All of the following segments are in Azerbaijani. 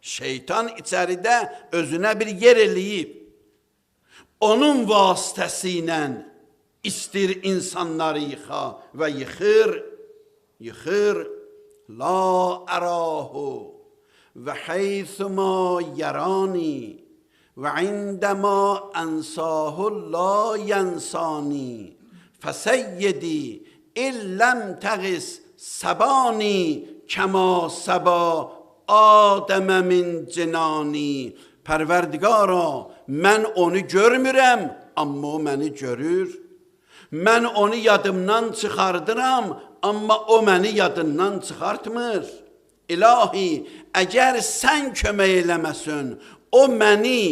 Şeytan içəridə özünə bir yer eləyib. Onun vasitəsilə istir insanları yıxa və yıxır. La ərahu və heythuma yarani və indəma ənsahu la yansani fəseyyidi illəm təğis səbani kəma səba Adəmə min cinani. Pərverdigara, mən onu görmürəm, amma o məni görür. Mən onu yadımdan çıxardıram, amma o məni yadından çıxartmır. İlahi, əgər sən kömək eləməsin, o məni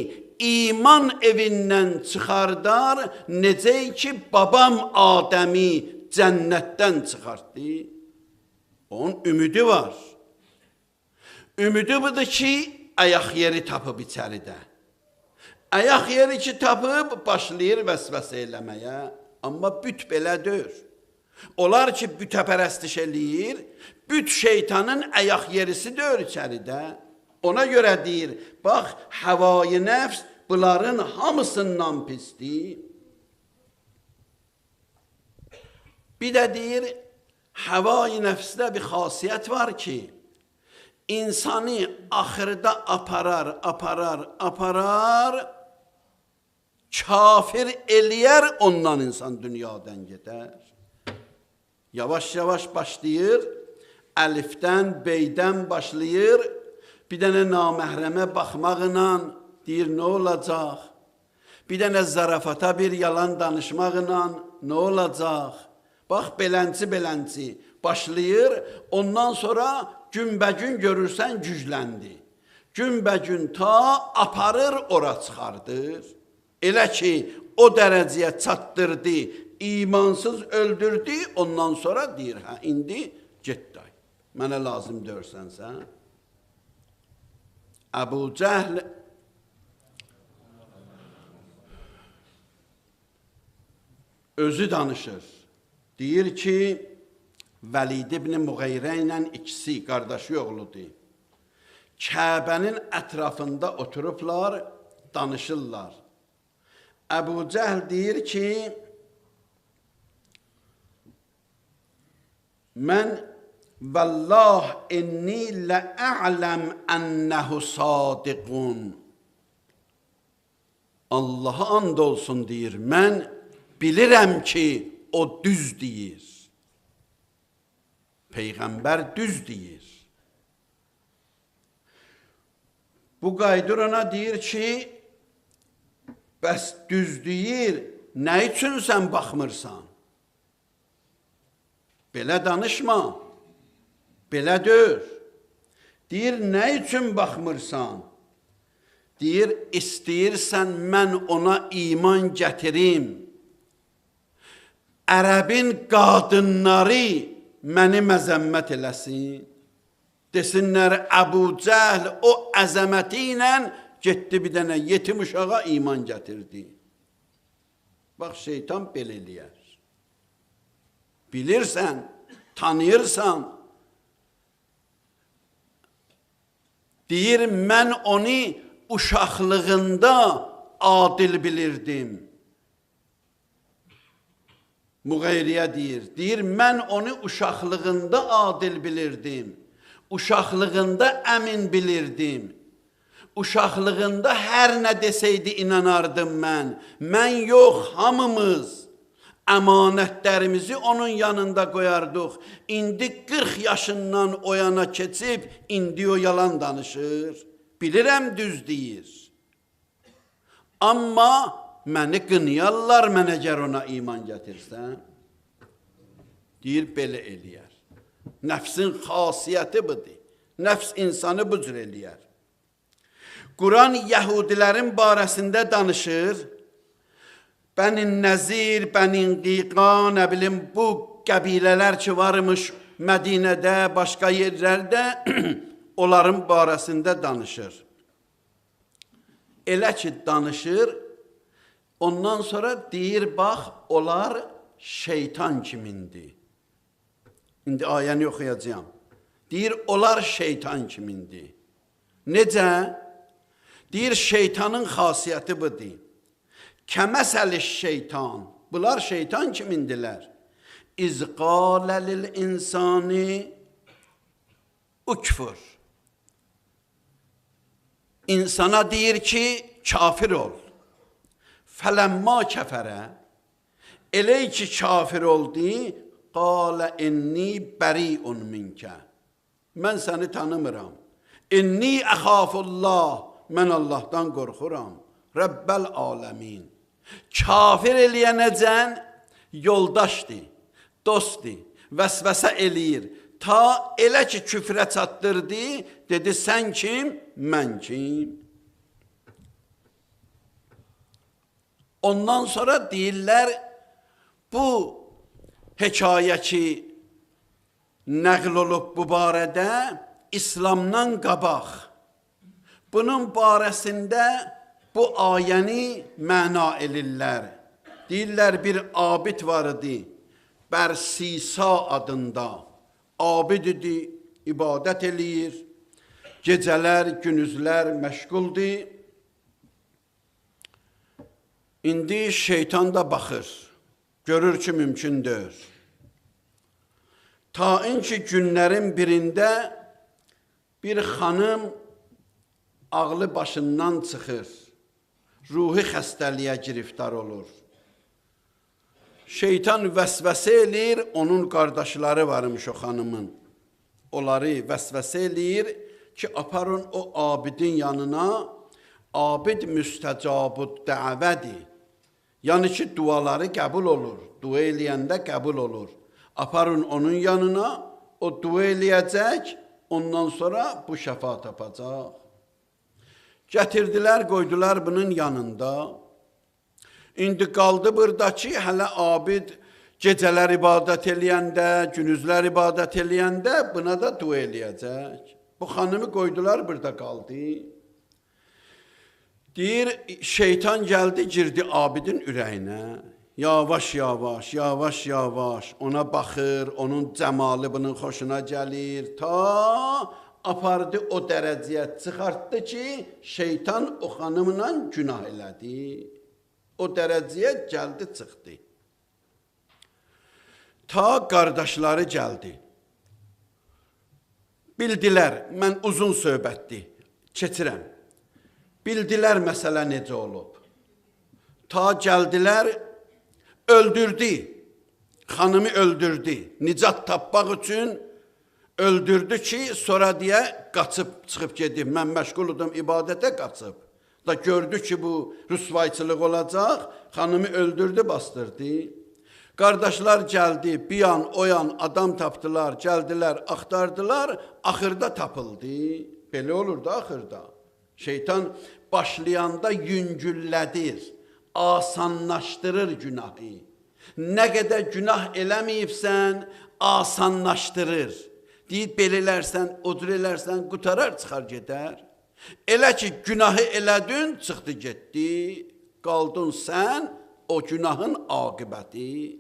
iman evindən çıxardar, necə ki babam Adəmi cənnətdən çıxartdı. Onun ümidi var. Ümidi budur ki, ayaq yeri tapıb içəridə. Ayaq yeri ki tapıb, başlayır vəsvəsə eləməyə. Amma büt belədir. Onlar ki, bütəpərəstiş eləyir, büt şeytanın ayaq yerisidir içəridə. Ona görə deyir, bax, havayı nəfs bunların hamısından pisdir. Bir də deyir, havayı nəfsdə bir xasiyyət var ki, insanı axırda aparar, kafir eləyər, ondan insan dünyadan gedər. Yavaş-yavaş başlayır, əlifdən, beydən başlayır, bir dənə naməhrəmə baxmaqla deyir, nə olacaq? Bir dənə zarafata bir yalan danışmaqla nə olacaq? Bax, belənci başlayır, ondan sonra günbəgün görürsən gücləndi. Günbəgün ta aparır, ora çıxardır. Elə ki, o dərəcəyə çatdırdı, imansız öldürdü, ondan sonra deyir, hə, indi get day, mənə lazım dörsənsən. Əbu Cəhl özü danışır. Deyir ki, Vəlid ibn Muğeyrə ilə ikisi, qardaşı oğludur. Kəbənin ətrafında oturublar, danışırlar. Əbu Cəhl deyir ki, mən vəllah inni lə'ələm ənəhu sadiqun. Allaha and olsun deyir, mən bilirəm ki, o düz deyir. Peyğəmbər düz deyir. Bu qaydır ona deyir ki, bəs düz deyir, nə üçün sən baxmırsan? Belə danışma, belə dör. Deyir, nə üçün baxmırsan? Deyir, istəyirsən mən ona iman gətirim. Ərəbin qadınları məni məzəmmət eləsin. Desinlər, Əbu Cəhl o əzəməti ilə getdi bir dənə yetim uşağa iman gətirdi. Bax, şeytan belə eləyər. Bilirsən, tanıyırsan. Deyir, mən onu uşaqlığında adil bilirdim. Muğeyriyə deyir, mən onu uşaqlığında adil bilirdim. Uşaqlığında əmin bilirdim. Uşaqlığında hər nə desəydi inanardım mən. Mən yox, hamımız əmanətlərimizi onun yanında qoyardıq. İndi 40 yaşından o yana keçib, indi o yalan danışır. Bilirəm düz deyir. Amma məni qınıyarlar, mən əgər ona iman gətirsən. Deyir, belə eləyər. Nəfsin xasiyyəti budur. Nəfs insanı bu cür eləyər. Quran Yəhudilərin barəsində danışır. Bənin Nəzir, Bənin Qiqa, nə bilim, bu qəbilələr ki varmış Mədinədə, başqa yerlərdə onların barəsində danışır. Elə ki danışır, ondan sonra deyir, bax, onlar şeytan kimindir. İndi ayəni oxuyacağım. Deyir, onlar şeytan kimindir. Necə? Deyir, şeytanın xasiyyəti budur. Kəməsəliş şeytan. Bunlar şeytan kimindilər? İz qalə lil insani ukfur. İnsana deyir ki, kafir ol. Fələmma kəfərə. Elə ki, kafir oldu, qalə inni bəriun minkə. Mən səni tanımıram. İnni əxafullah. Mən Allahdan qorxuram. Rəbbəl aləmin. Kafir eləyənəcən yoldaşdır, dostdur, vəsvəsə eləyir. Ta elə ki küfrə çatdırdı, dedi sən kim, mən kim? Ondan sonra deyirlər, bu hekayə ki nəql olub bu barədə İslamdan qabaq. Bunun barəsində bu ayəni məna elirlər. Deyirlər, bir abid var idi, Bərsisa adında. Abid idi, ibadət eləyir, gecələr, günüzlər məşğuldur. İndi şeytan da baxır, görür ki, mümkündür. Ta ki günlərin birində bir xanım ağlı başından çıxır, ruhi xəstəliyə giriftar olur. Şeytan vəsvəsə eləyir, onun qardaşları varmış o xanımın. Onları vəsvəsə eləyir ki, aparın o abidin yanına, abid müstəcabud dəvədir. Yəni ki, duaları qəbul olur, dua eləyəndə qəbul olur. Aparın onun yanına, o dua eləyəcək, ondan sonra bu şəfa tapacaq. Gətirdilər, qoydular bunun yanında. İndi qaldı burada ki, hələ abid gecələr ibadət eləyəndə, günüzlər ibadət eləyəndə buna da dua eləyəcək. Bu xanımı qoydular, burada qaldı. Deyir, şeytan gəldi, girdi abidin ürəyinə. Yavaş, yavaş, yavaş, yavaş ona baxır, onun cəmalı bunun xoşuna gəlir. Ta apardı o dərəcəyə çıxartdı ki, şeytan o xanımla günah elədi. O dərəcəyə gəldi, çıxdı. Ta qardaşları gəldi. Bildilər, mən uzun söhbətdir, keçirəm. Bildilər məsələ necə olub. Ta gəldilər, öldürdü, xanımı öldürdü. Nicat tapmaq üçün öldürdü ki, sonra deyə qaçıb, çıxıb gedib. Mən məşğuludum, ibadətə qaçıb. Da gördü ki, bu rüsvayçılıq olacaq, xanımı öldürdü, bastırdı. Qardaşlar gəldi, bir yan, o yan adam tapdılar, gəldilər, axtardılar, axırda tapıldı. Belə olur da axırda. Şeytan başlayanda yüngüllədir, asanlaşdırır günahı. Nə qədər günah eləməyibsən, asanlaşdırır. Deyib, belələrsən, odur elərsən, qutarar, çıxar gedər. Elə ki, günahı elədin, çıxdı, getdi, qaldın sən, o günahın aqibəti.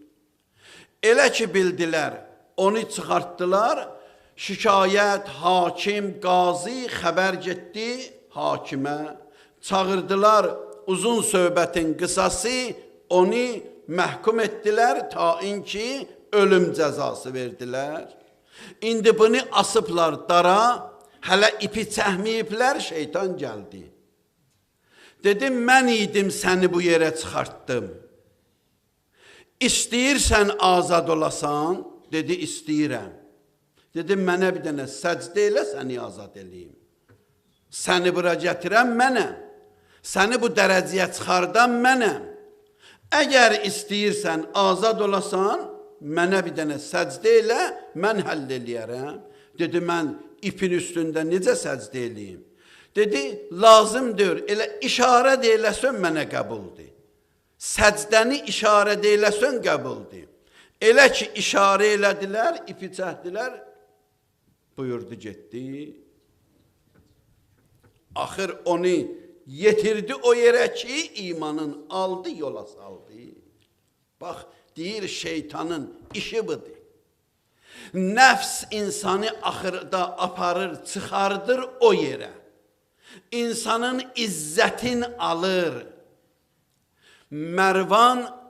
Elə ki, bildilər, onu çıxartdılar, şikayət, hakim, qazi xəbər getdi hakimə. Çağırdılar, uzun söhbətin qısası, onu məhkum etdilər, tayin ki, ölüm cəzası verdilər. İndi bunu asıblar dara, hələ ipi çəhməyiblər, şeytan gəldi. Dedim, mən idim, səni bu yerə çıxartdım. İstəyirsən azad olasan, dedi, istəyirəm. Dedim, mənə bir dənə səcdə elə, səni azad eləyim. Səni bura gətirəm mənəm. Səni bu dərəcəyə çıxardan mənəm. Əgər istəyirsən azad olasan, mənə bir dənə səcdə elə, mən həll eləyərəm. Dedi, mən ipin üstündə necə səcdə eləyim? Dedi, lazımdır, elə işarə deyiləsən mənə qəbuldur. Səcdəni işarə deyiləsən qəbuldur. Elə ki, işarə elədilər, ipi çəkdilər, buyurdu, getdi. Axır onu yetirdi o yerə ki, imanın aldı, yola saldı. Bax, deyir, şeytanın işi budur. Nəfs insanı axırda aparır, çıxardır o yerə. insanın izzətin alır. Mərvan